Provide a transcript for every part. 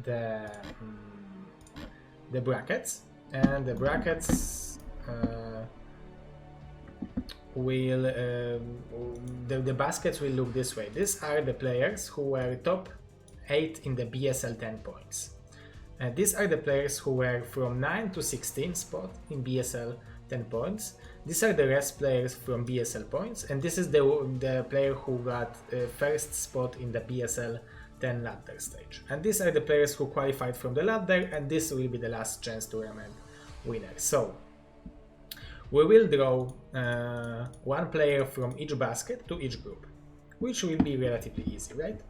the brackets, and the brackets will the baskets will look this way. These are the players who were top 8 in the BSL 10 points. And these are the players who were from 9 to 16 spot in BSL 10 points. These are the rest players from BSL points, and this is the player who got first spot in the BSL 10 ladder stage. And these are the players who qualified from the ladder, and this will be the last chance tournament winner. So we will draw one player from each basket to each group, which will be relatively easy, right?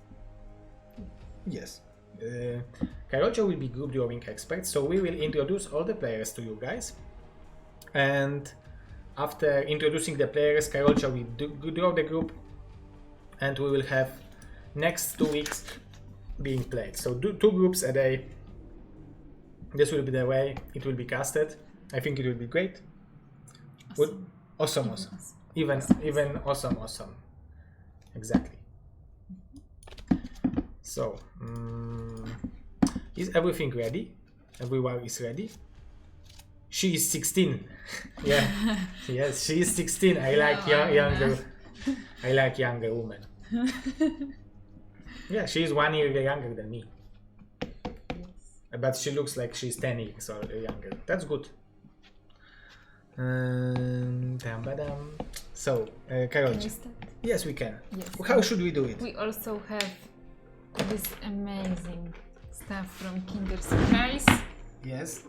Yes. Karolcio will be group drawing expert, so we will introduce all the players to you guys, and after introducing the players, Karolcio will draw the group, and we will have next 2 weeks being played. So do 2 groups a day. This will be the way it will be casted. I think it will be great. Awesome. Even awesome. Exactly. So, is everything ready? Everyone is ready? She is 16. Yeah. Yes, she is 16. I like younger. I like younger women. Yeah, she is 1 year younger than me. Yes. But she looks like she's 10 years or younger. That's good. So, Karol. Yes, we can. Yes. How should we do it? We also have this amazing stuff from Kinder Surprise. Yes.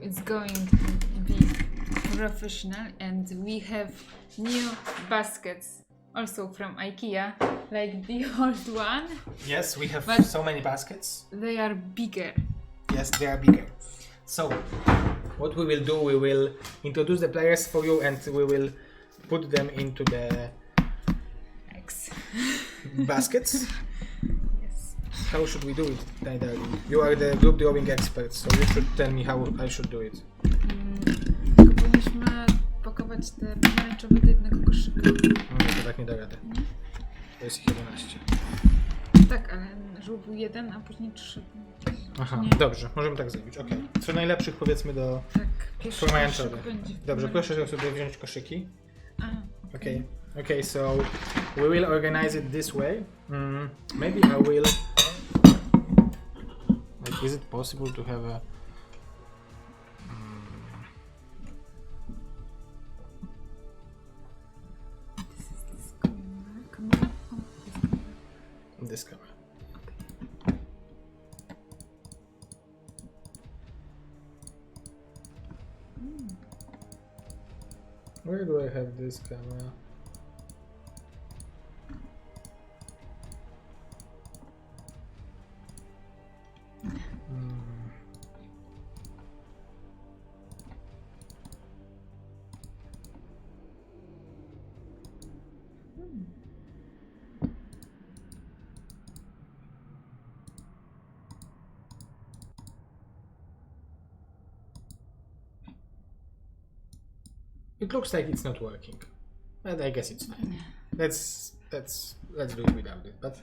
It's going to be professional, and we have new baskets also from IKEA, like the old one. Yes, we have so many baskets. They are bigger. Yes, they are bigger. So, what we will do, we will introduce the players for you, and we will put them into the baskets. Yes. How should we do it, Naida? You are the group drawing expert, so you should tell me how I should do it. Powinniśmy pakować te pomarańczowe do jednego koszyka. No to tak nie da rady. To jest ich 11. Tak, ale żeby był jeden, a później 3. Aha, nie. Dobrze, możemy tak zrobić, okej. Co najlepszych powiedzmy do pomarańczowych. Dobrze, proszę sobie wziąć koszyki. Okay, so we will organize it this way. Maybe I will... Like, is it possible to have a... This camera. Where do I have this camera? It looks like it's not working, but I guess it's fine. Let's do it without it. But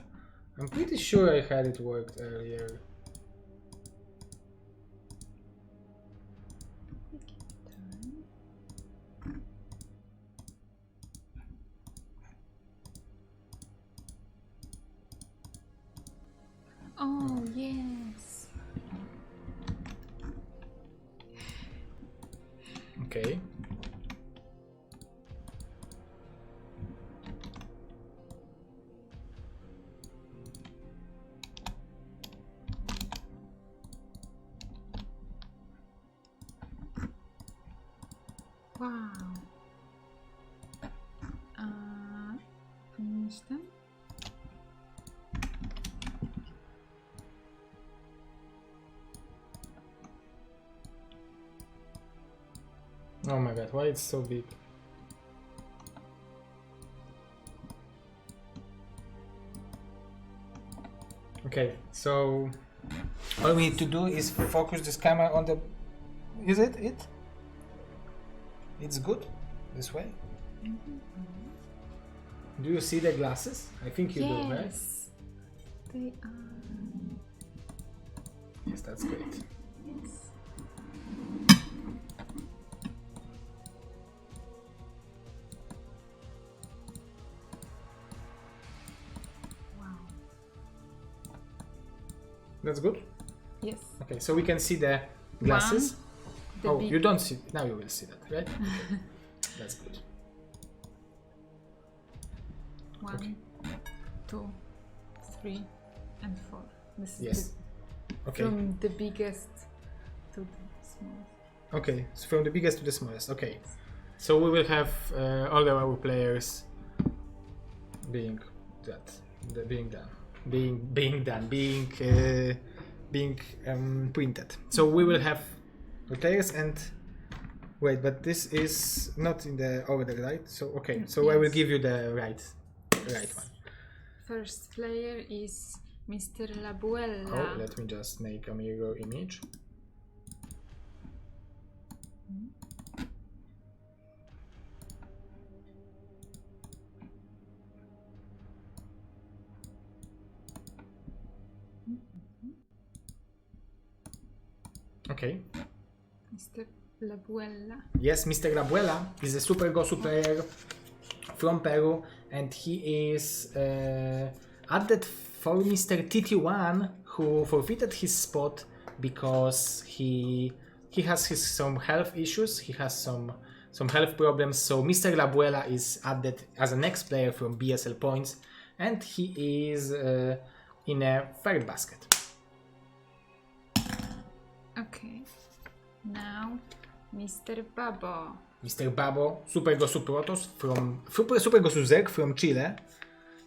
I'm pretty sure I had it worked earlier. Oh yes. Okay. Wow. Powinieneś tam? Oh my god, why it's so big? Okay, so all we need to do is focus this camera on the... Is it? It's good this way? Do you see the glasses? I think you do, right? Yes, they are. That's great. Wow. That's good. Yes. Okay, so we can see the glasses. The Oh, big- you don't see. Now you will see that, right? Okay. That's good. 1, Okay. 2, 3, and 4. This is Yes. Okay. from the biggest to the smallest. Okay, so from the biggest to the smallest. Okay, so we will have all our players being printed. So we will have the players and wait, but this is not in the order, right? So okay, so I will Yes. give you the right one. First player is Mr. Labuella. Oh, let me just make a mirror image. Okay. Mr. Labuella. Yes, Mr. Labuella is a Super Gosu player from Peru, and he is added for Mr. TT1, who forfeited his spot because he has some health issues. He has some health problems. So Mr. Labuella is added as a next player from BSL points, and he is in a third basket. Okay. Now, Mr. Babo. Mr. Babo, Super Gosu Protoss from Super Gosu Zerg from Chile,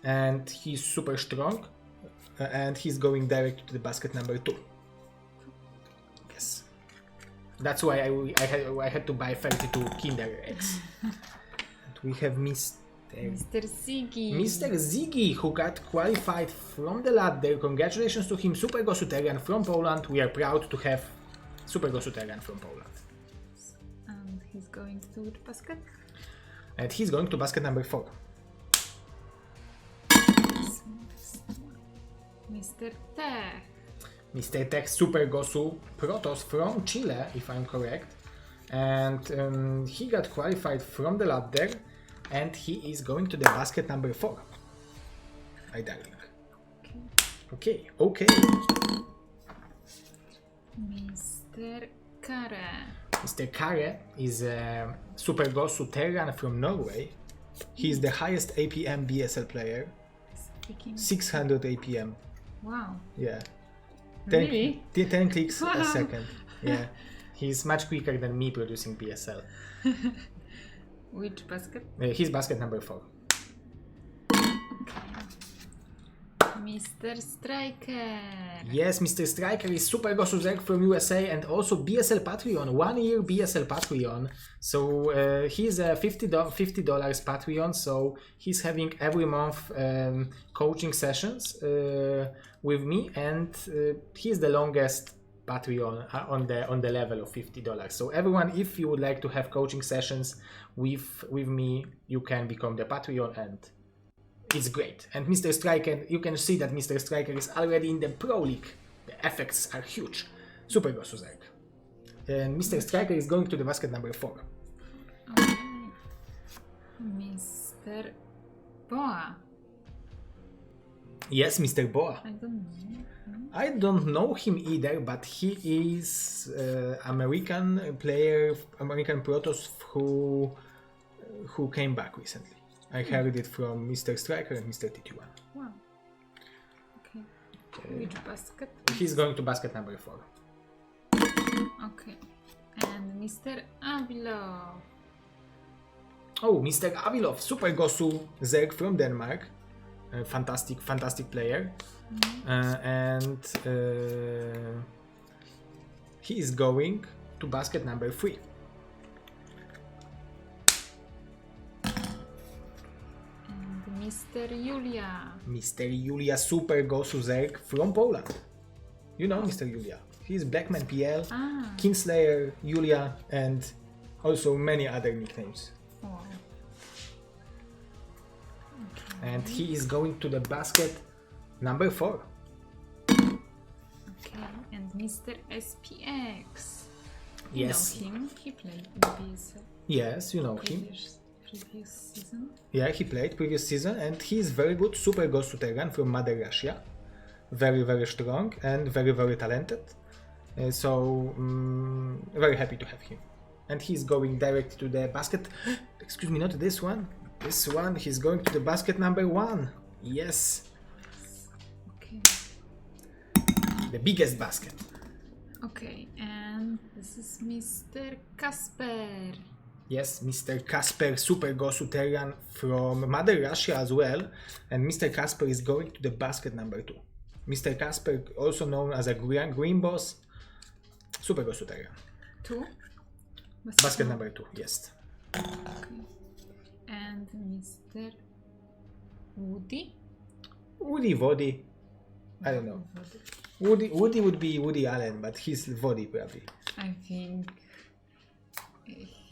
and he's super strong, and he's going direct to the basket number 2. Yes, that's why I had to buy 32 Kinder eggs. And we have Mr. Ziggy, who got qualified from the ladder. Congratulations to him, Super Gosu Terran from Poland. We are proud to have Super Gosu Terran from Poland. And he's going to the basket. And he's going to basket number 4. Mr. Tech. Mr. Tech Super Gosu Protoss from Chile, if I'm correct. And he got qualified from the ladder, and he is going to the basket number 4. My darling. Okay. Mr. Kare. Mr. Kare is a Super Gosu Terran from Norway. He is the highest APM BSL player. Speaking. 600 APM. Wow. Yeah. Really? 10 clicks Wow. a second. Yeah. He's much quicker than me producing BSL. Which basket? He's basket number 4. Mr. Striker. Yes, Mr. Striker is Super Gosu Zerg from USA and also BSL Patreon, 1 year BSL Patreon. So he's a $50 Patreon, so he's having every month coaching sessions with me, and he's the longest Patreon on the level of $50. So everyone, if you would like to have coaching sessions with me, you can become the Patreon, and it's great. And Mr. Striker, you can see that Mr. Striker is already in the Pro League. The effects are huge. Super Gosu Zerg. And Mr. Striker is going to the basket number 4. Okay. Mr. Boa. Yes, Mr. Boa. I don't know. I don't know him either, but he is American player, American Protoss who came back recently. I heard it from Mr. Striker and Mr. TT1. Wow. Okay. Which basket? He's going to basket number 4. Okay. And Mr. Avilov. Oh, Mr. Avilov, Super Gosu Zerg from Denmark. Fantastic player. And he is going to basket number 3. Mr. Julia. Mr. Julia Super Gosu Zerg from Poland. You know Mr. Julia. He's Blackman PL, Kingslayer, Julia, and also many other nicknames. Wow. Okay. And he is going to the basket number 4. Okay. Okay, and Mr. SPX. Yes. You know him? He played in BSL Yes, you know him. previous season. Yeah, he played previous season and he is very good. Super Gosu Terran from Mother Russia. Very, very strong and very, very talented. Very happy to have him. And he's going direct to the basket. Excuse me, not this one. This one, he's going to the basket number 1. Yes. Okay. The biggest basket. Okay, and this is Mr. Kasper. Yes, Mr. Kasper Super Gosu Terran from Mother Russia as well. And Mr. Kasper is going to the basket number 2. Mr. Kasper, also known as a green boss. Super Gosu Terran. 2? Basket number 2, yes. Okay. And Mr. Woody? Woody. I don't know. Woody would be Woody Allen, but he's Wody probably. I think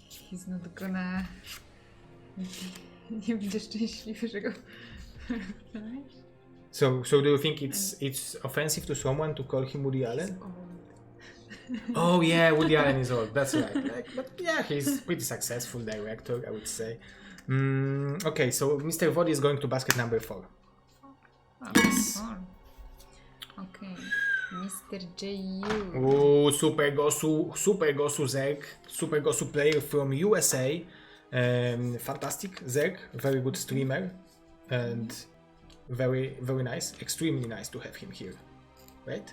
he's not gonna nie będzie szczęśliwy, że go So do you think it's offensive to someone to call him Woody Allen? Oh yeah, Woody Allen is old. That's right. But yeah, he's pretty successful director, I would say. Okay, so Mr. Wody is going to basket number 4. Yes. Okay, Mr. JU. Oh, Super Gosu Zerg, Super Gosu player from USA. Fantastic Zerg, very good streamer, and very, very nice, extremely nice to have him here, right?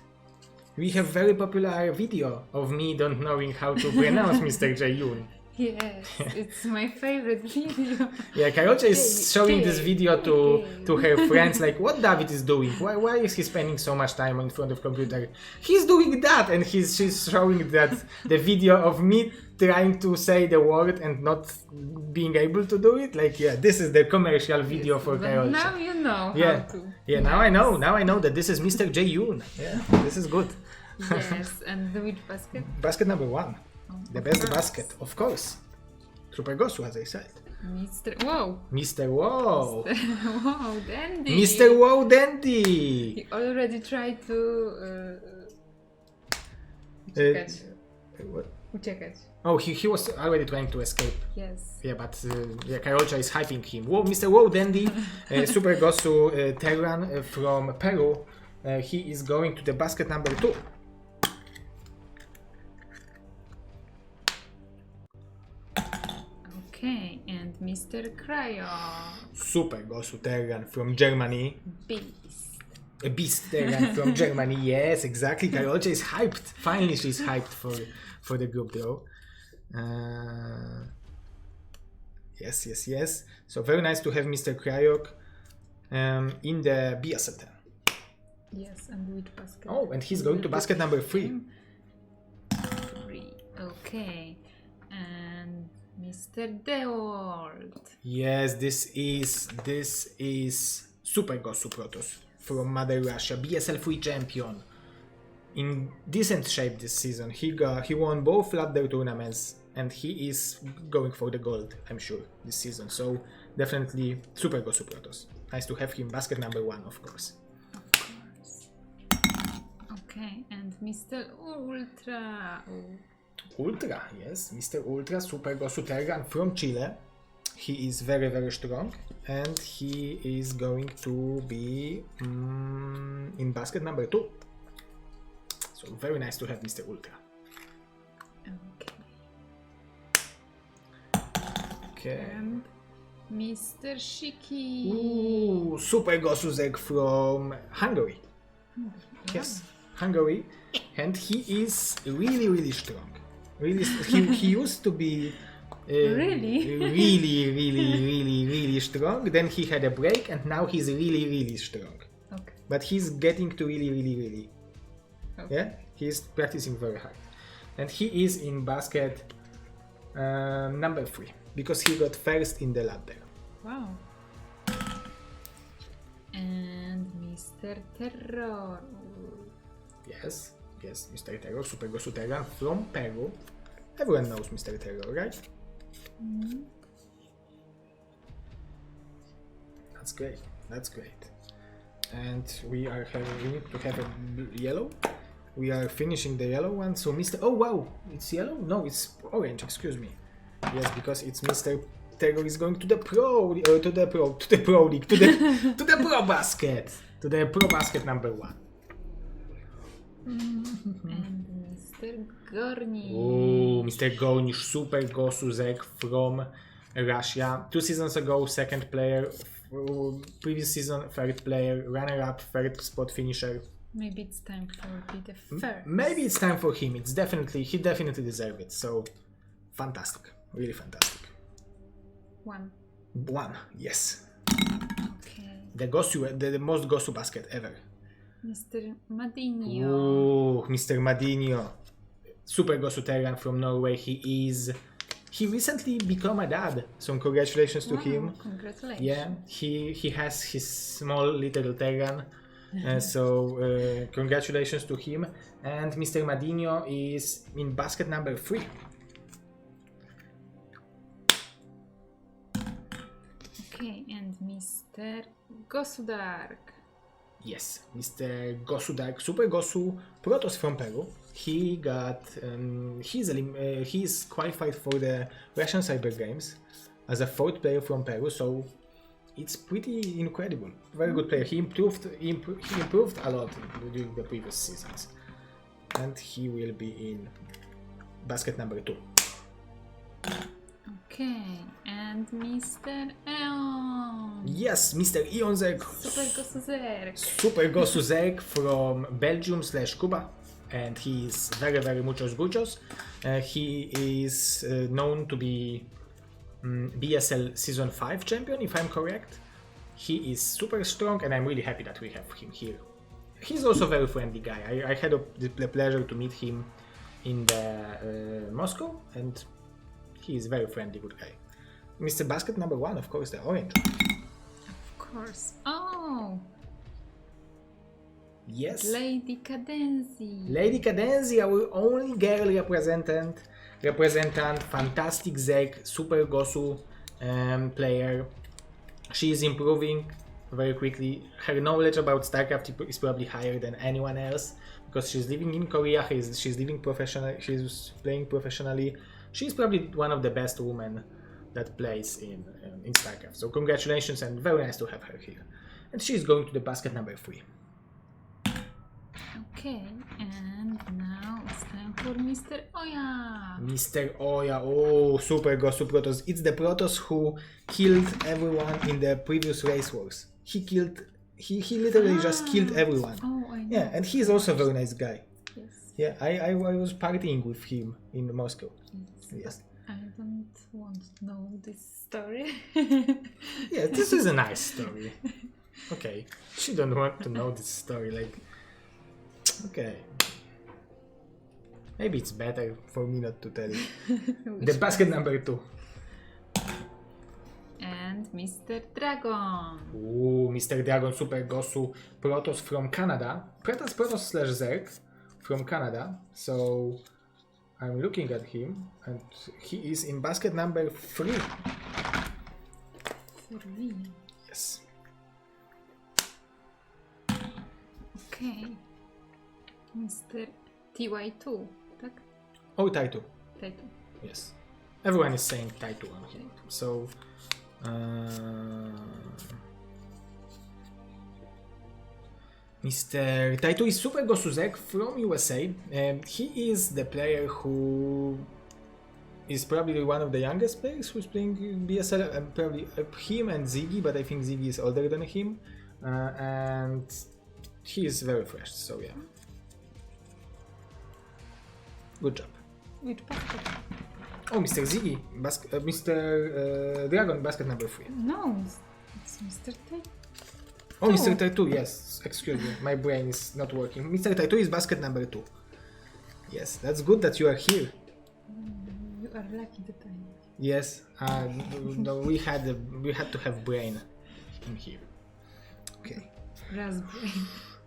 We have very popular video of me don't knowing how to pronounce Mr. Jaeyoon. Yes, it's my favorite video. Yeah, Karolcia is showing this video to her friends, like, what David is doing? Why is he spending so much time in front of computer? He's doing that, and she's showing that the video of me trying to say the word and not being able to do it. Like, yeah, this is the commercial video for Karolcia. Now you know how to. Yeah, now I know. Now I know that this is Mr. Jaeyoon. Yeah, this is good. Yes, and which basket? Basket number 1. The best basket, of course. Super Gosu, as I said. Mr. Wow. Mr. Wow. Wow, Dandy. Mr. Wow Dandy. He already tried to uciekać. Oh, he was already trying to escape. Yes. Yeah, but Karolcia is hyping him. Whoa, Mr. Wow Dandy, Super Gosu Terran from Peru. He is going to the basket number 2. Okay, and Mr. Cryo. Super Gosu Terran from Germany. Beast. A beast Terran from Germany. Yes, exactly. Karolcia is hyped. Finally, she's hyped for the group draw. Yes. So very nice to have Mr. Kryok in the BSL 10. Yes, and which basket? Oh, and he's going to basket number 3. 3. Okay, and Mr. The World. Yes, this is Super Gosu Protoss from Mother Russia, BSL 3 champion. In decent shape this season. He won both ladder tournaments and he is going for the gold, I'm sure, this season. So definitely Super Gosu Protoss. Nice to have him basket number 1, of course. Of course. Okay, and Mr. Ultra. Ultra, yes, Mr. Ultra, Super Gosu Terran from Chile. He is very, very strong and he is going to be in basket number 2. So very nice to have Mr. Ultra. Okay. And Mr. Shiki. Ooh, Super Gosu Zerg from Hungary. Yes, Hungary. And he is really, really strong. Really, he used to be really strong. Then he had a break and now he's really, really strong. Okay. But he's getting to really. Okay. Yeah, he's practicing very hard. And he is in basket number 3 because he got first in the ladder. Wow. And Mr. Terror. Yes, Mr. Terror, Super Gosu Terran from Peru. Everyone knows Mr. Terror, right? Mm-hmm. That's great. And we need to have a yellow. We are finishing the yellow one. So Mr. Oh wow, it's yellow? No, it's orange. Excuse me. Yes, because it's Mr. Tego is going to the pro league, to the pro basket, to the pro basket number 1. And Mr. Gornish. Oh, Mr. Gornish, Super Gosuzek from Russia. 2 seasons ago, second player. Previous season, third player. Runner-up, third spot finisher. Maybe it's time for be the first. Maybe it's time for him. He definitely deserves it. So, fantastic, really fantastic. 1. 1, yes. Okay. The most Gosu basket ever. Mr. Madinho. Oh, Mr. Madinho. Super Gosu Terran from Norway. He recently became a dad. So congratulations to him. Congratulations. Yeah, he has his small little Terran. Congratulations to him. And Mr. Madinho is in basket number 3. Okay, and Mr. Gosudark. Yes, Mr. Gosudark, Super Gosu, Protoss from Peru. He got, he's qualified for the Russian Cyber Games as a 4th player from Peru, so it's pretty incredible. Very good player. He improved a lot during the previous seasons, and he will be in basket number 2. Okay, and Mr. Eon. Yes, Mr. Ionzek. Super Gosuzerk. Super Gosuzek from Belgium/Cuba, and he is very muchos guchos. He is known to be BSL Season 5 champion, if I'm correct. He is super strong, and I'm really happy that we have him here. He's also a very friendly guy. I had the pleasure to meet him in the Moscow, and he is a very friendly, good guy. Mr. Basket number 1, of course, the orange. Of course. Oh! Yes. Lady Cadenzi. Lady Cadenzi, our only girl representant, fantastic Zeg, Super Gosu player. She is improving very quickly. Her knowledge about StarCraft is probably higher than anyone else because she's living in Korea. She's living professionally. She's playing professionally. She's probably one of the best women that plays in StarCraft. So congratulations, and very nice to have her here. And she's going to the basket number 3. Okay, and now it's time for Mr. Oya. Mr. Oya, oh, Super Gosu Protoss. It's the Protoss who killed everyone in the previous race wars. He literally just killed everyone. Oh, I know. Yeah, and he's also a very nice guy. Yes. Yeah, I was partying with him in Moscow. Yes. I don't want to know this story. Yeah, this is a nice story. Okay, she don't want to know this story, like... Okay. Maybe it's better for me not to tell it. The basket number 2. And Mr. Dragon. Ooh, Mr. Dragon, Super Gosu, Protoss from Canada. Protoss/Zerg from Canada. So I'm looking at him, and he is in basket number 3. 3. Yes. Okay. Mr. TY2, tak? Oh, Taitu. Taitu. Yes. Everyone is saying Taitu on him. So... Mr. Taitu is Super Gosuzek from USA. He is the player who is probably one of the youngest players who's playing BSL. Probably him and Ziggy, but I think Ziggy is older than him. And he is very fresh, so yeah. Good job. Which basket? Oh, Mr. Ziggy, Mr. Dragon, basket number 3. No, it's Mr. Taitu. Oh, Mr. Taitu, yes. Excuse me, my brain is not working. Mr. Taitu is basket number 2. Yes, that's good that you are here. You are lucky that I... Yes, no, we had to have brain in here. Okay. Raspberry.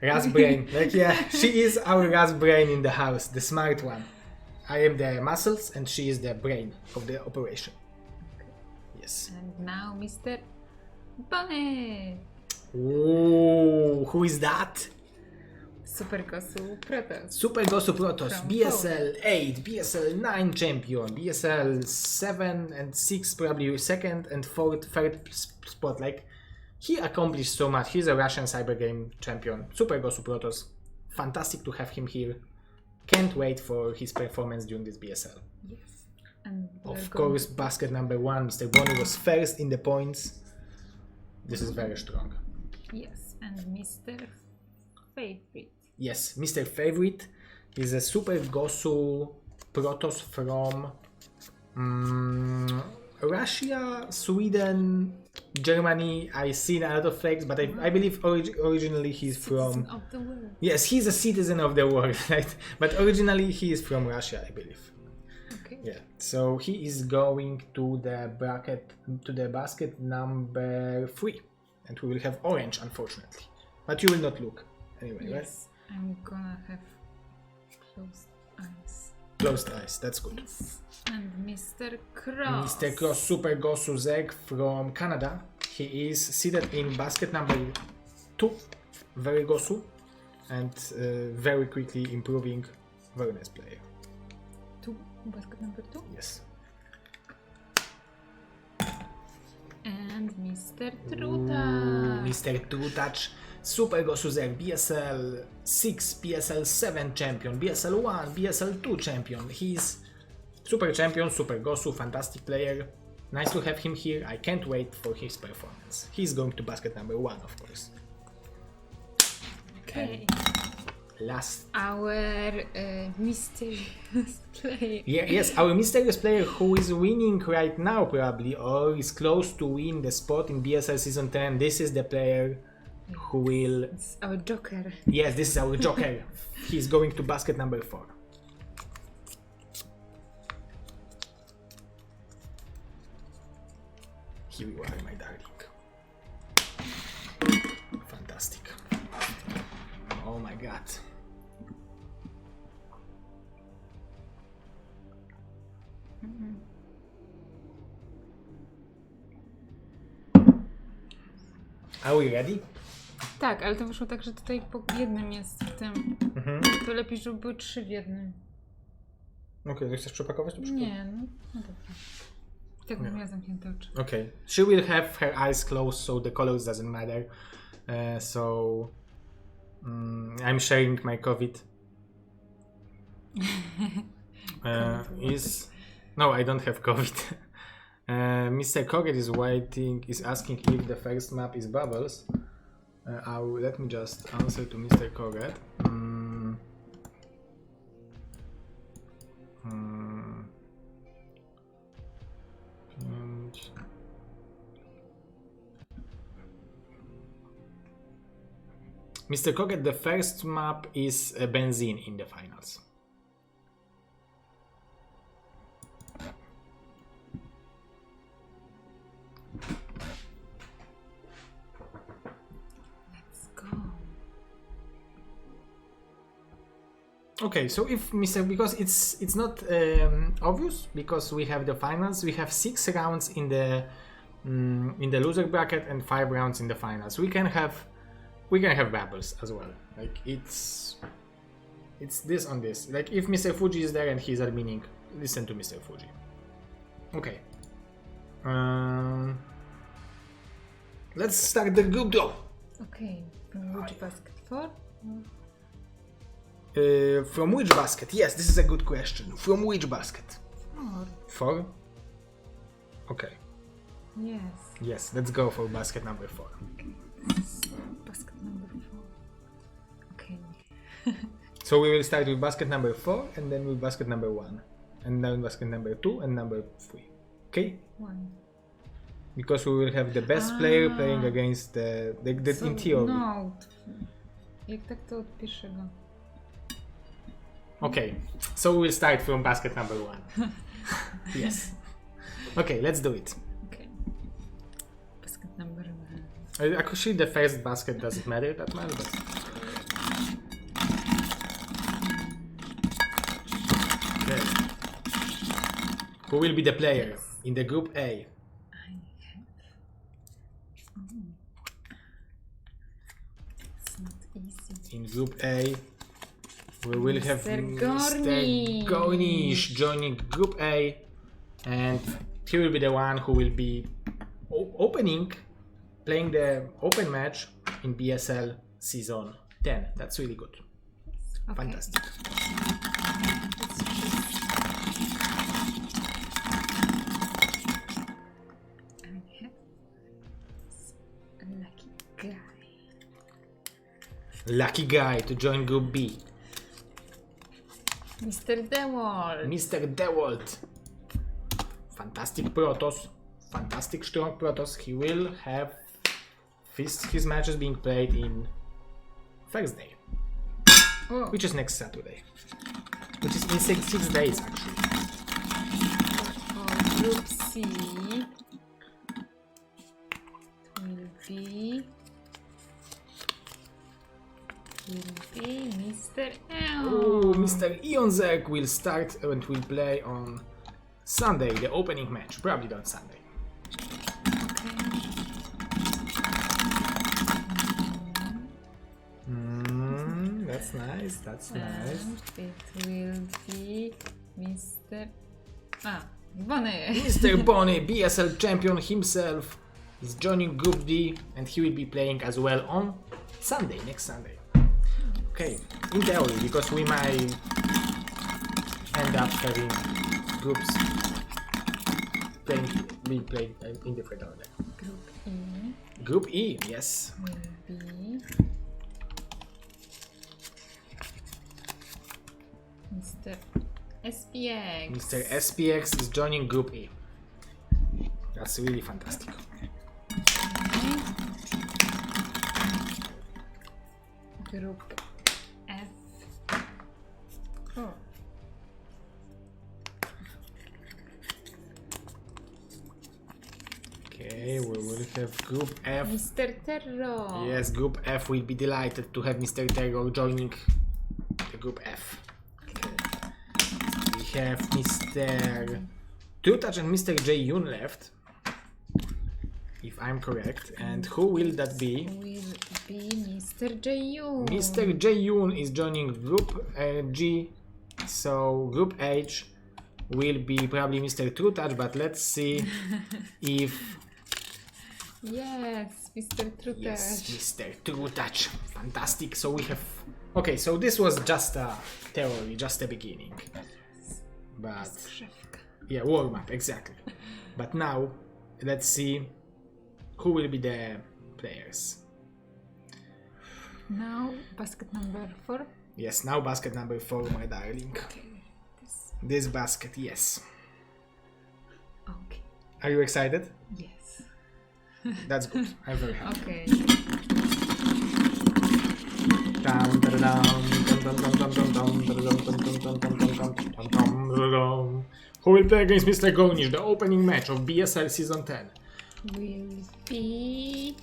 Ras brain, like yeah, she is our Ras brain in the house, the smart one. I am the muscles and she is the brain of the operation. Yes. And now Mr. Bonnet. Oh, who is that? Super Gosu Protoss. Super Gosu Protoss, From BSL 8, BSL 9 champion, BSL 7 and 6 probably second and third spot. Like, he accomplished so much. He's a Russian cyber game champion. Super Gosu Protoss. Fantastic to have him here. Can't wait for his performance during this BSL. Yes. And Of course, basket number 1, Mr. Bonnie was first in the points. This is very strong. Yes, and Mr. Favorite. Yes, Mr. Favorite is a Super Gosu Protoss from Russia, Sweden, Germany. I've seen a lot of flags, but I believe originally he's from... Citizen of the world. Yes, he's a citizen of the world, right? But originally he is from Russia, I believe. Okay. Yeah, so he is going to the basket number 3, and we will have orange, unfortunately. But you will not look anyway, right? Yes, I'm gonna have closed eyes. Closed eyes, that's good. Yes. And Mr. Cross. Mr. Cross Super Gosu Zeg from Canada. He is seated in basket number 2, very Gosu, and very quickly improving. Very nice player. 2, basket number 2. Yes. And Mr. Truta. Mr. True Touch, Super Gosu Zeg, BSL 6, BSL 7 champion, BSL 1, BSL 2 champion. He's Super champion, Super Gosu, fantastic player. Nice to have him here. I can't wait for his performance. He's going to basket number 1, of course. Okay. Last. Our mysterious player. Yes, our mysterious player who is winning right now probably, or is close to win the spot in BSL Season 10. This is the player who will... It's our Joker. Yes, this is our Joker. He's going to basket number 4. Here you are, my darling. Fantastic. Oh my god. Are we ready? Tak, ale to wyszło tak, że tutaj po jednym jest w tym. To lepiej, żeby były 3 w jednym. Okej, to chcesz przepakować to przykład? Nie, no dobra. Tak bym miała zamknięte oczy. Okay, she will have her eyes closed, so the colors doesn't matter. I'm sharing my COVID. No, I don't have COVID. Mr. Koget is asking if the first map is bubbles. Let me just answer to Mr. Koget. Mr. Koget, the first map is Benzene in the finals. Let's go. Okay, so if because it's not obvious, because we have the finals, we have 6 rounds in the loser bracket and 5 rounds in the finals. We can have bubbles as well. Like it's this on this. Like if Mr. Fuji is there and he's adminning, listen to Mr. Fuji. Okay. Let's start the group draw. Okay, from which basket? 4? From which basket? Yes, this is a good question. From which basket? 4. 4? Okay. Yes. Yes, let's go for basket number 4. Okay. Basket number 4. Okay. So we will start with basket number 4 and then with basket number 1. And then basket number 2 and number 3. Okay? 1. Because we will have the best player playing against the in theory. No. Jak tak to od pierwszego. Okay, so we will start from basket number 1. Yes. Okay, let's do it. Okay. Basket number 1. Actually, the first basket doesn't matter that much, but... Okay. Who will be the player in the group A? It's not easy. In Group A, we will have Mr. Mr. Gornish joining Group A, and he will be the one who will be playing the open match in BSL Season 10. That's really good. Okay. Fantastic. Lucky guy to join Group B. Mr. DeWalt. Mr. DeWalt. Fantastic Protoss. Fantastic strong Protoss. He will have his matches being played in Thursday. Oh. Which is next Saturday. Which is in 6 days actually. For Group C will be Mr. L. Oh, Mr. Ionzek will start and will play on Sunday, the opening match. Probably on Sunday. That's nice, that's nice. And it will be Mr. Bonnie. Mr. Bonnie, BSL champion himself, is joining Group D and he will be playing as well on Sunday, next Sunday. Okay, in theory, because we might end up having groups being played in different order. Group E. Group E, yes. Will be Mr. SPX. Mr. SPX is joining Group E. That's really fantastic. Okay. Group F. Oh. Okay, we will have Group F. Mr. Terror. Yes, Group F will be delighted to have Mr. Terror joining the Group F. We have Mr. Tutach and Mr. J-Yun left, if I'm correct. And who will that be? Will be Mr. J.U. Mr. J-Yun is joining Group G, so Group H will be probably Mr. Tutach, but let's see if... Yes, Mr. Trutach. Yes, Mr. Tutach. Fantastic. So we have... Okay, so this was just a theory, just a beginning. But... Yeah, warm-up, exactly. But now, let's see who will be the players. Now, basket number 4. Yes, now basket number 4, my darling. Okay. This basket, yes. Okay. Are you excited? Yes. That's good. I'm very happy. Okay. Who will play against Mr. Gornish, the opening match of BSL Season 10? Will be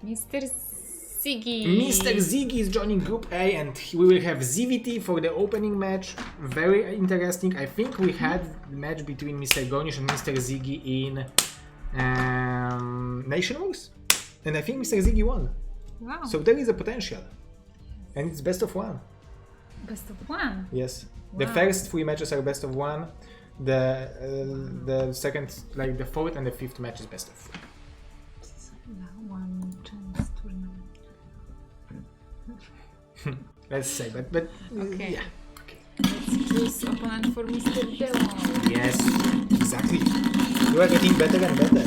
Mr. Ziggy. Mr. Ziggy is joining Group A and we will have ZVT for the opening match. Very interesting. I think we had the match between Mr. Gornish and Mr. Ziggy in Nation Wars. And I think Mr. Ziggy won. Wow. So there is a potential. And it's best of 1. Best of 1. Yes. Wow. The first 3 matches are best of 1. The second, like the 4th and the 5th match is best of 3. One chance tournament. Let's say, but Okay. yeah. Okay. Let's choose opponent for Mr. Demo. Yes, exactly. You are getting better and better.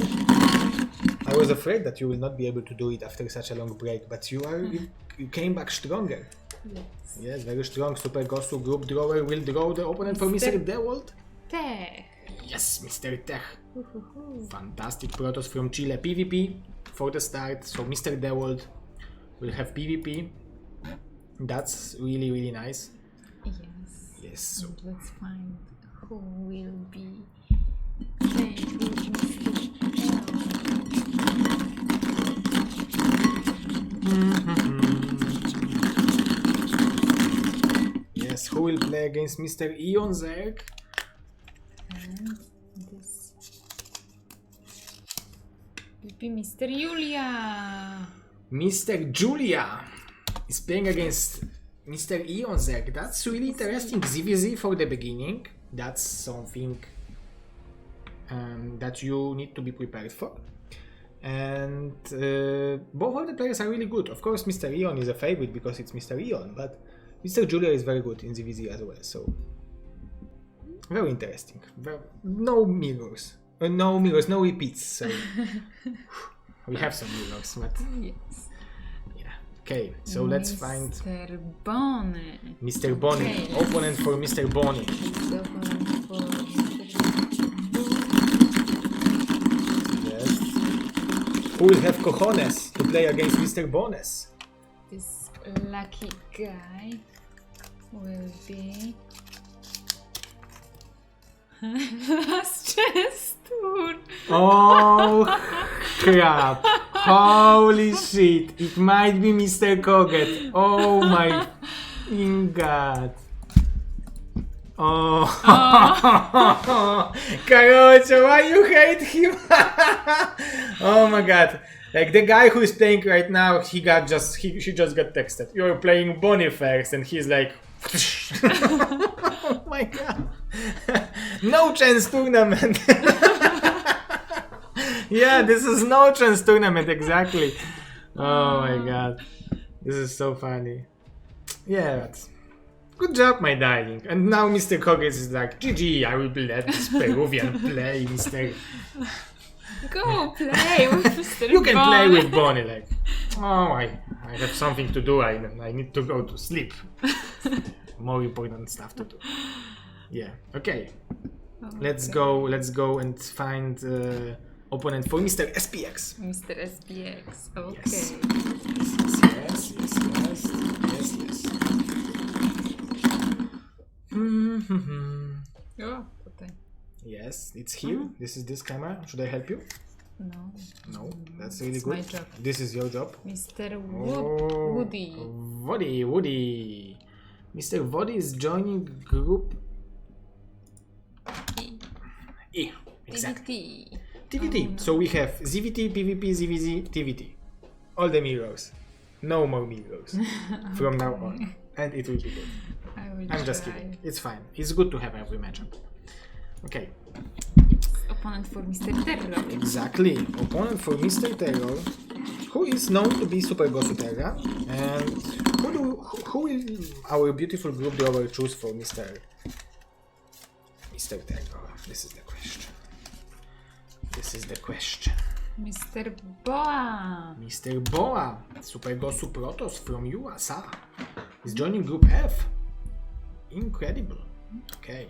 I was afraid that you will not be able to do it after such a long break, but you came back stronger. Yes. Yes, very strong. Super Gosu group drawer will draw the opponent for Mr. DeWalt. Tech. Yes, Mr. Tech. Fantastic Protoss from Chile. PvP for the start. So Mr. DeWalt will have PvP. That's really, really nice. Yes. Yes. So And let's find who will be playing with Mr. yes, who will play against Mr. Ionzek? And this will be Mr. Julia. Mr. Julia. is playing against Mr. Ionzek. That's really interesting. ZVZ for the beginning. That's something that you need to be prepared for. And both of the players are really good. Of course, Mr. Ion is a favorite because it's Mr. Ion, but Mr. Julia is very good in ZVZ as well. So very interesting. No mirrors. No mirrors, no repeats. So we have some mirrors, but Yes. yeah. Okay, so let's find Mr. Bonnie. Mr. Bonnie. Okay. Opponent for Mr. Bonnie. The opponent for Yes. Who will have cojones to play against Mr. Bones? this lucky guy will be last chance turn. Oh crap! Holy shit! It might be Mr. Koget. Oh my god! Oh, Karocho, why you hate him? Oh my god! Like the guy who is playing right now, she just got texted. You're playing Bonnie first, and he's like, oh my god! No chance tournament. Yeah, this is no chance tournament exactly. Oh my god, this is so funny. Yeah, that's good job, my darling. And now Mr. Koget is like, GG, I will let this Peruvian play, Mr. Go play with Mr. You can Bonnie. play with Bonnie, like, oh, I have something to do, I need to go to sleep. More important stuff to do. Yeah, okay. Let's go and find opponent for Mr. SPX. Mr. SPX. Okay. Yes. O, tutaj. Yes, it's here. This is this camera. Should I help you? No. No, that's really It's good. my job. This is your job. Mr. Oh, Woody. Woody. Mr. Woody is joining group E. Exactly. TVT. TVT. So we have ZVT, PvP, ZVZ, TVT. All the mirrors. No more mirrors from now on. And it will be good. I'm just kidding. It's fine. It's good to have every matchup. Okay. Opponent for Mr. Terror. Exactly. Opponent for Mr. Terror, who is known to be Super Gosu Terra. And who will our beautiful group driver choose for Mr. Terror? This is the question. Mr. Boa. Mr. Boa, Super Gosu Protoss from USA, is joining Group F. Incredible. Okay.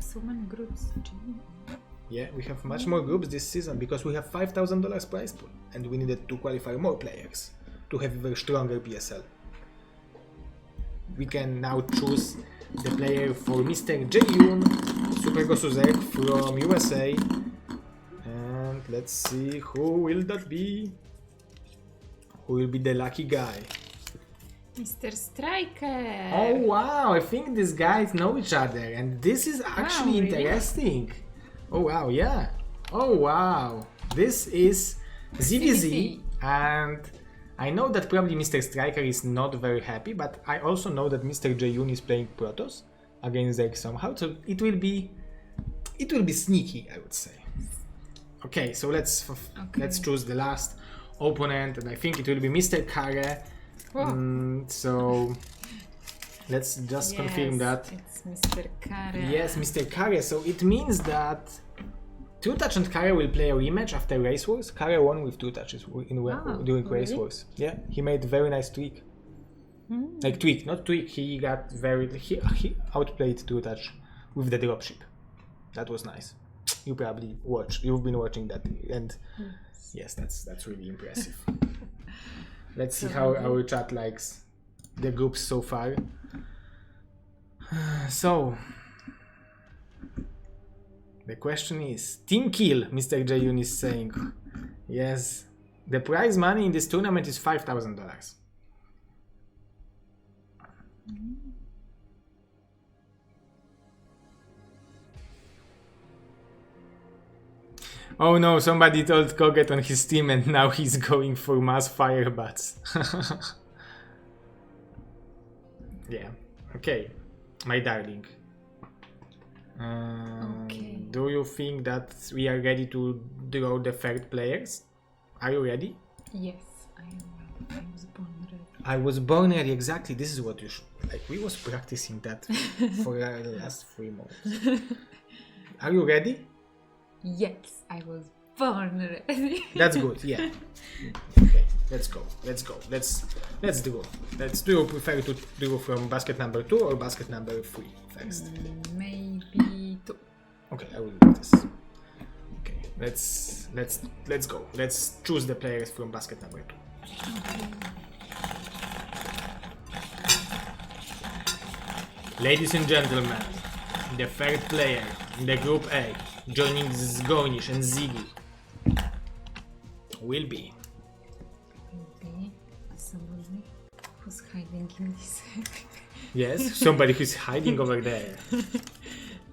So many groups. Yeah, we have much more groups this season because we have $5,000 prize pool and we needed to qualify more players to have a very stronger BSL. We can now choose the player for Mr. Jaeyoon, Super Gosu Zerg from USA. And let's see who will that be. Who will be the lucky guy? Mr. Striker. Oh wow, I think these guys know each other and this is actually really? interesting. Oh wow, yeah. Oh wow. This is ZVZ and I know that probably Mr. Striker is not very happy, but I also know that Mr. Jaeyoon is playing Protoss against Zerg somehow, so it will be sneaky, I would say. Okay, so let's choose the last opponent and I think it will be Mr. Kare. So let's just confirm that. It's Mr. Kare. Yes, Mr. Kare. So it means that Two Touch and Kare will play a rematch after Race Wars. Kare won with Two Touches during Race really? Wars. Yeah, he made a very nice tweak. Like tweak, not tweak. He outplayed Two Touch with the dropship. That was nice. You've been watching that, and yes, that's really impressive. Let's see how our chat likes the groups so far. So, the question is, Team Kill, Mr. Jaeyoon is saying. Yes, the prize money in this tournament is $5,000. Oh no, somebody told Koget on his team and now he's going for mass firebats. Yeah. Okay, my darling. Okay. Do you think that we are ready to draw the third players? Are you ready? Yes, I am ready. I was born ready. I was born ready, exactly. This is what you should... Like, we was practicing that for the last 3 months. Are you ready? Yes, I was born ready. That's good, yeah. Okay, let's go. Let's draw. Do you prefer to draw from basket number 2 or basket number 3 first? Maybe 2. Okay, I will do this. Okay, let's go. Let's choose the players from basket number 2. Ladies and gentlemen, the third player in the group A, joining Zgonish and Ziggy, will be Maybe somebody who's hiding in this. yes, somebody who's hiding over there.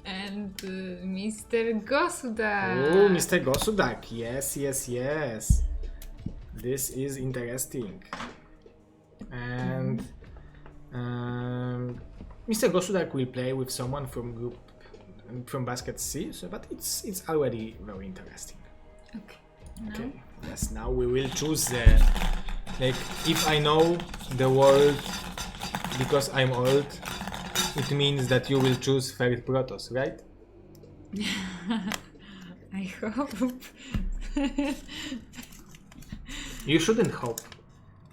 And Mr. Gosuda. Oh, Mr. Gosudak, yes. This is interesting. And Mr. Gosudak will play with someone from basket C, but it's already very interesting. Okay. Okay. Yes. Now we will choose like if I know the world because I'm old, it means that you will choose third Protoss, right? I hope. You shouldn't hope.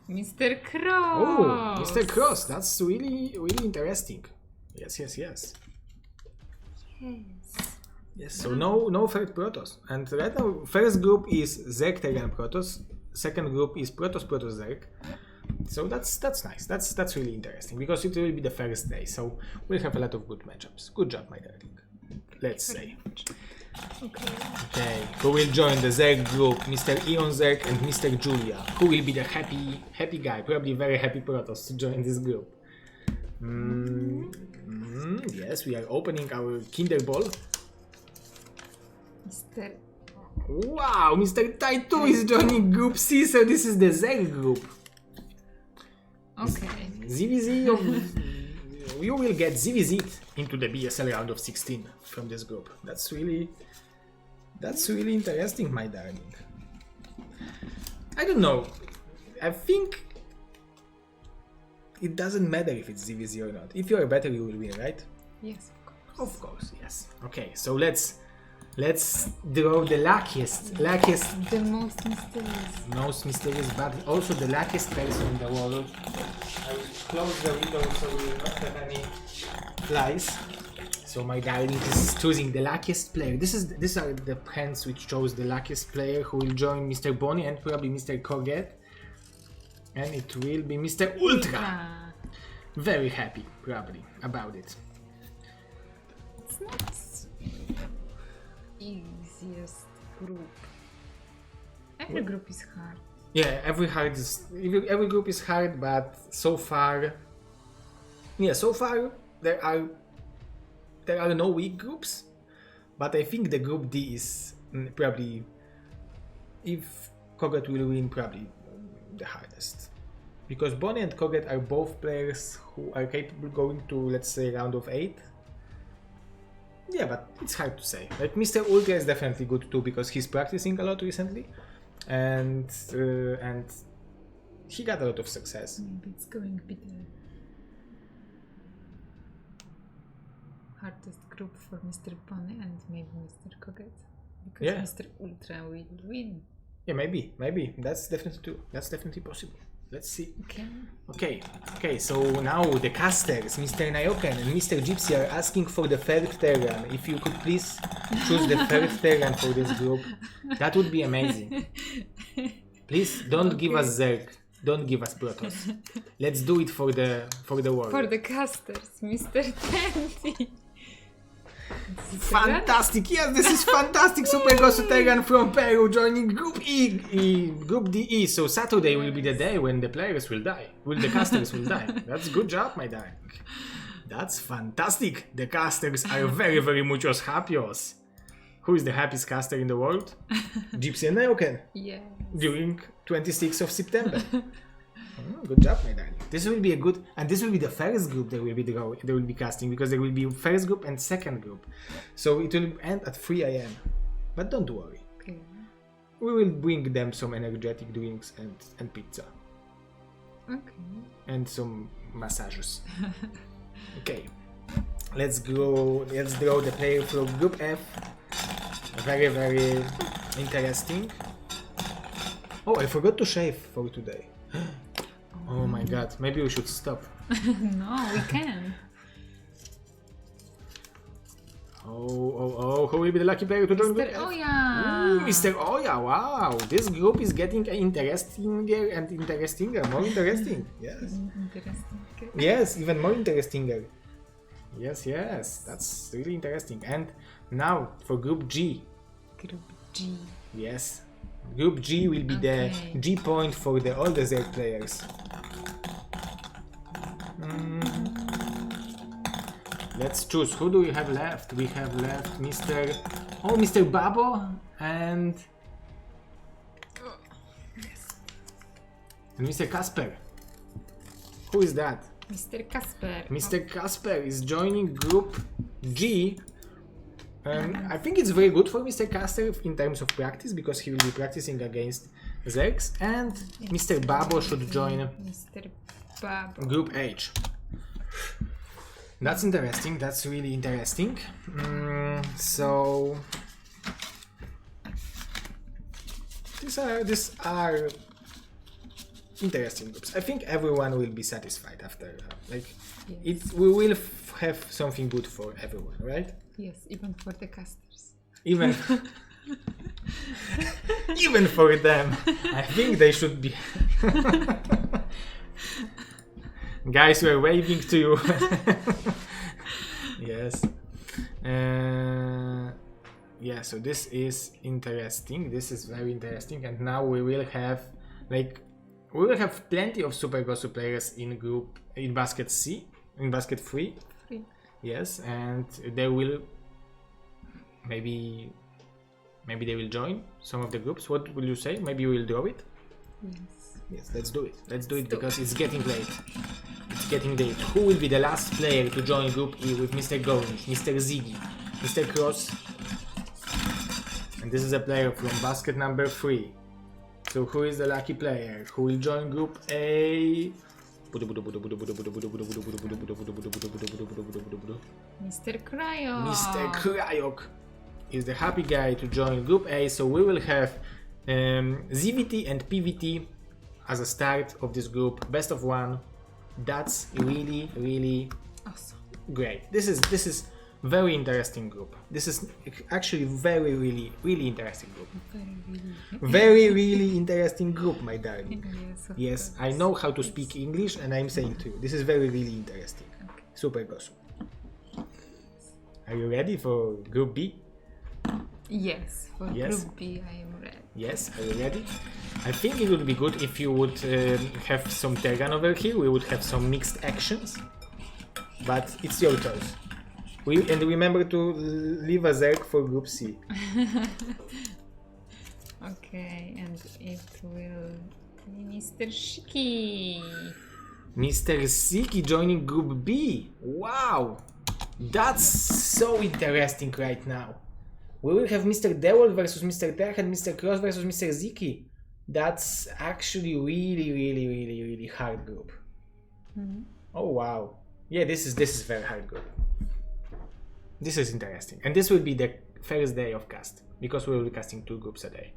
Mr. Cross. Oh, Mr. Cross, that's really interesting. Yes. Yes. Yes, so no third Protoss. And right now, first group is Zerg Terran Protoss, second group is Protoss Zerg. So that's nice. That's really interesting because it will be the first day. So we'll have a lot of good matchups. Good job, my darling. Let's say. Okay, who will join the Zerg group? Mr. Eon Zerg and Mr. Julia. Who will be the happy guy? Probably very happy Protoss to join this group. Yes, we are opening our Kinder Ball. Mr. Wow, Mr. Taitu is joining Group C, so this is the Zerg group. Okay. ZVZ, you will get ZVZ into the BSL round of 16 from this group. That's really interesting, my darling. I don't know. I think it doesn't matter if it's ZVZ or not. If you are better, you will win, right? Yes, Of course, yes. Okay, so let's draw the luckiest, the most mysterious. but also the luckiest person in the world. I will close the window so we will not have any flies. So my darling is choosing the luckiest player. These are the hands which chose the luckiest player who will join Mr. Bonnie and probably Mr. Corget. And it will be Mr. Ultra. Very happy, probably, about it. It's not easiest group. Every group is hard. Yeah, every group is hard, but so far there are no weak groups. But I think the group D is probably, if Koget will win, probably the hardest. Because Bonnie and Koget are both players who are capable going to, let's say, round of 8. Yeah, but it's hard to say. Like Mr. Ultra is definitely good too because he's practicing a lot recently, and he got a lot of success. Maybe it's going to be the hardest group for Mr. Bonnie and maybe Mr. Koget because Yeah. Mr. Ultra will win. Yeah, maybe that's definitely true. That's definitely possible. Let's see. Okay. So now the casters, Mr. Nayoken and Mr. Gypsy, are asking for the third Terran. If you could please choose the third Terran for this group, that would be amazing. Please don't give us Zerg. Don't give us Protoss. Let's do it for the world. For the casters, Mr. Tanty. Fantastic! Yes, this is fantastic! Super Gosu Terran from Peru joining Group Group DE. So Saturday will be the day when the players will die. The casters will die. That's good job, my darling. That's fantastic! The casters are very muchos happios. Who is the happiest caster in the world? Gypsy and Nayoken. Yeah. During 26th of September. Good job, my darling. This will be a good, and this will be the first group that will be they will be casting, because there will be first group and second group, so it will end at 3 a.m. But don't worry, Okay. we will bring them some energetic drinks and pizza Okay. and some massages. Okay, let's go. Let's draw the player from Group F. Very, very interesting. Oh, I forgot to shave for today. Oh my god, maybe we should stop. No, we can. Oh, who will be the lucky player to join Group Mr. F? Oya! Ooh, Mr. Oya, wow! This group is getting interestinger and interestinger, more interesting. Yes. Interesting. Okay. Yes, even more interestinger. Yes, that's really interesting. And now for Group G. Group G. Yes. Group G will be the G point for the older Z players. Let's choose. Who do we have left? We have left Mr. Babo and Mr. Casper. Who is that? Mr. Casper. Mr. Casper is joining Group G. I think it's very good for Mr. Casper in terms of practice, because he will be practicing against Zergs, and Mr. Babo should join Mr. Babo. Group H. That's interesting, that's really interesting. So these are interesting groups. I think everyone will be satisfied after, we will have something good for everyone, right? Yes, even for the casters. Even even for them, I think they should be. Guys, we are waving to you. Yes. Yeah, so this is interesting. This is very interesting, and now we will have plenty of Super Gosu players in basket C, in basket 3. Yes, and they will maybe they will join some of the groups. What will you say? Maybe we will draw it? Yes, let's do it. Let's do it because it's getting late. It's getting late. Who will be the last player to join Group E with Mr. Gornish, Mr. Ziggy, Mr. Cross? And this is a player from basket number 3. So who is the lucky player? Who will join Group A? Mr. Kryok. Mr. Kryok is the happy guy to join Group A. So we will have ZVT and PVT as a start of this group. Best of 1. That's really Awesome. great. This is very interesting group. This is actually very really interesting group. Very really interesting group, my darling. Yes, I know how to speak English, and I'm saying to you, this is very really interesting. Okay. Super Gosu. Are you ready for Group B? Yes, for Group B I am ready. Yes, are you ready? I think it would be good if you would have some Terran over here. We would have some mixed actions, but it's your choice. And remember to leave a Zerg for Group C. Okay, and it will be Mr. Shiki. Mr. Siki joining Group B. Wow, that's so interesting right now. We will have Mr. Dewol versus Mr. Tech and Mr. Cross versus Mr. Ziki. That's actually really hard group. Oh wow. Yeah, this is very hard group. This is interesting. And this will be the first day of cast, because we will be casting 2 groups a day.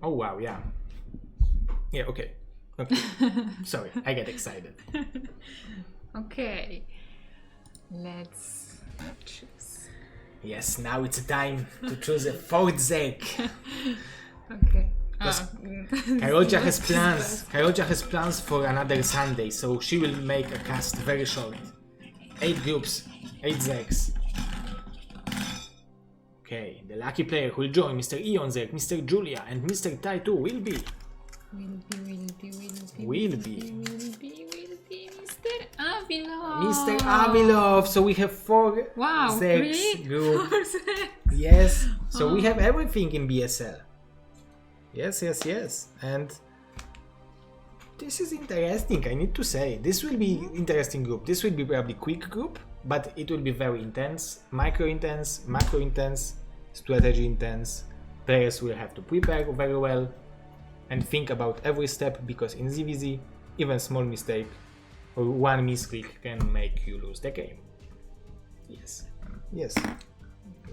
Oh wow, yeah. Yeah, okay. Sorry, I get excited. Okay. Let's choose. Yes, now it's time to choose a 4th Zerg. Okay. Karolcia has plans. Karolcia has plans for another Sunday, so she will make a cast very short. 8 groups, 8 Zergs. Okay, the lucky player who will join Mr. Eon Zerg, Mr. Julia, and Mr. Taitu will be Mr. Avilov. Mr. Avilov. So we have 4 Zergs group. 4 Zergs. Yes. So we have everything in BSL. Yes. And This is interesting, I need to say. This will be interesting group. This will be probably quick group, but it will be very intense. Micro intense, macro intense, strategy intense. Players will have to prepare very well and think about every step, because in ZVZ, even small mistake or one misclick can make you lose the game. Yes. Yes.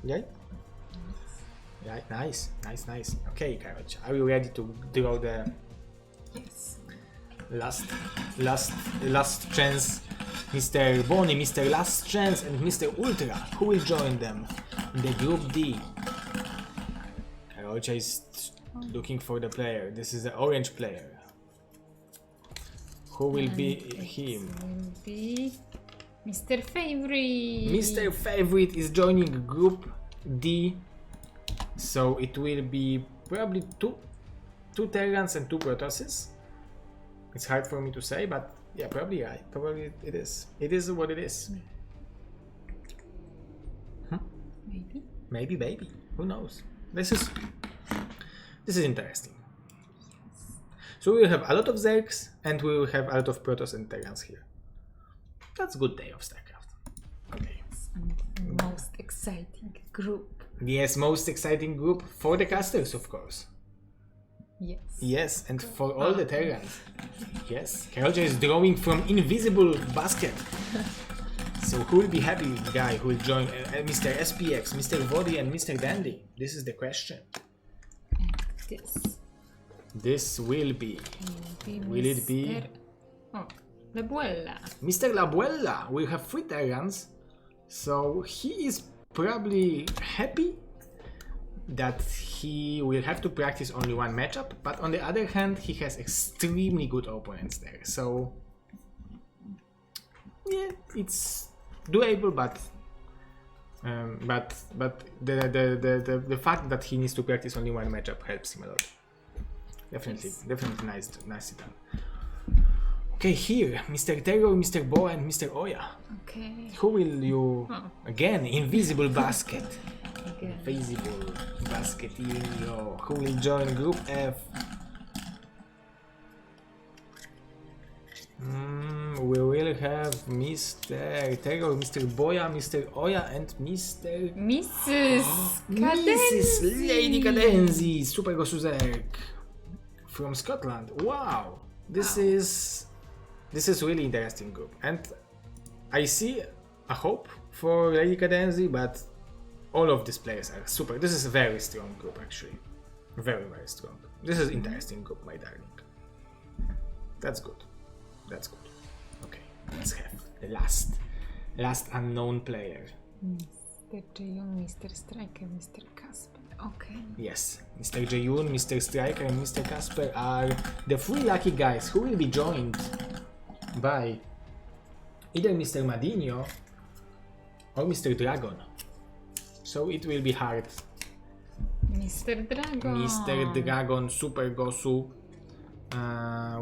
Right? Right. Nice. Okay, Karol, are you ready to draw the Yes. last chance? Mr. Bonnie, Mr. Last Chance, and Mr. Ultra, who will join them in the Group D? Karol is looking for the player. This is the orange player. Who will be him? Will be Mr. Favorite. Mr. Favorite is joining Group D, so it will be probably two Terrans and two Protosses. It's hard for me to say, but yeah, probably right. Probably it is. It is what it is. Maybe. Who knows? This is interesting. So we will have a lot of Zergs and we will have a lot of Protoss and Terrans here. That's a good day of StarCraft. Okay. And the most exciting group. Yes, most exciting group for the casters, of course. Yes. Yes, and for all the Terrans. Yes, Karol is drawing from invisible basket. So who will be happy, guy, who will join Mr. SPX, Mr. Vodi, and Mr. Dandy? This is the question. And this will be. Will it be? Oh, Labuella. Mr. Labuella will have 3 Terrans, so he is probably happy that he will have to practice only one matchup, but on the other hand, he has extremely good opponents there. So yeah, it's doable, but the fact that he needs to practice only one matchup helps him a lot. Definitely nicely done. Okay, here, Mr. Terror, Mr. Boa, and Mr. Oya. Okay. Who will you... Again, invisible basket. Again. Invisible basket. Who will join Group F? We will have Mr. Terror, Mr. Boya, Mr. Oya, and Mr. Mrs. Mrs. Lady Cadenzi, Super Gosuzek from Scotland. Wow, this is really interesting group, and I see a hope for Lady Cadenzi, but all of these players are super. This is a very strong group, actually, very strong. This is interesting group, my darling. That's good. That's good. Okay, let's have the last unknown player. Mr. Jayun, Mr. Striker, Mr. Casper. Okay. Yes, Mr. Jayun, Mr. Striker, and Mr. Casper are the 3 lucky guys who will be joined by either Mr. Madinho or Mr. Dragon. So it will be hard. Mr. Dragon. Mr. Dragon, Super Gosu.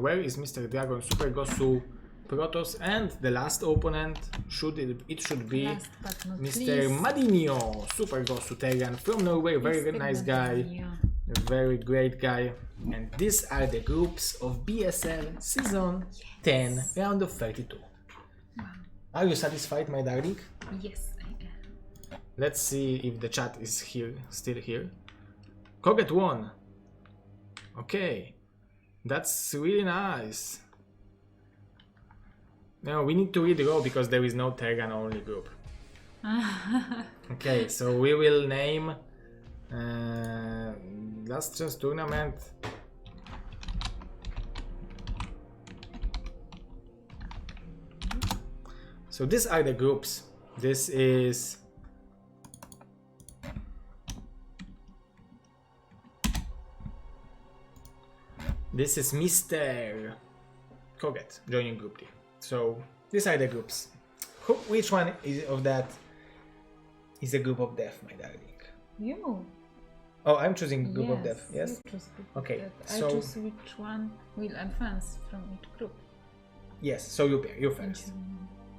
Where is Mr. Dragon, Super Gosu, Protoss, and the last opponent should be Last but not Mr. least, Madinho, Super Gosu Terran from Norway, very Mr. nice guy, Madinho. a very great guy. And these are the groups of BSL Season 10, round of 32. Wow. Are you satisfied, my darling? Yes, I am. Let's see if the chat is here, still here. Koget won. Okay. That's really nice. Now we need to redraw because there is no Terran only group. Okay, so we will name Last Chance Tournament. So these are the groups. This is Mr. Koget joining Group D. So these are the groups. Which one of that is a group of death, my darling? You. Oh, I'm choosing group of death. Yes. You choose group Okay. of death. So I choose which one will advance from each group. yes. So you first.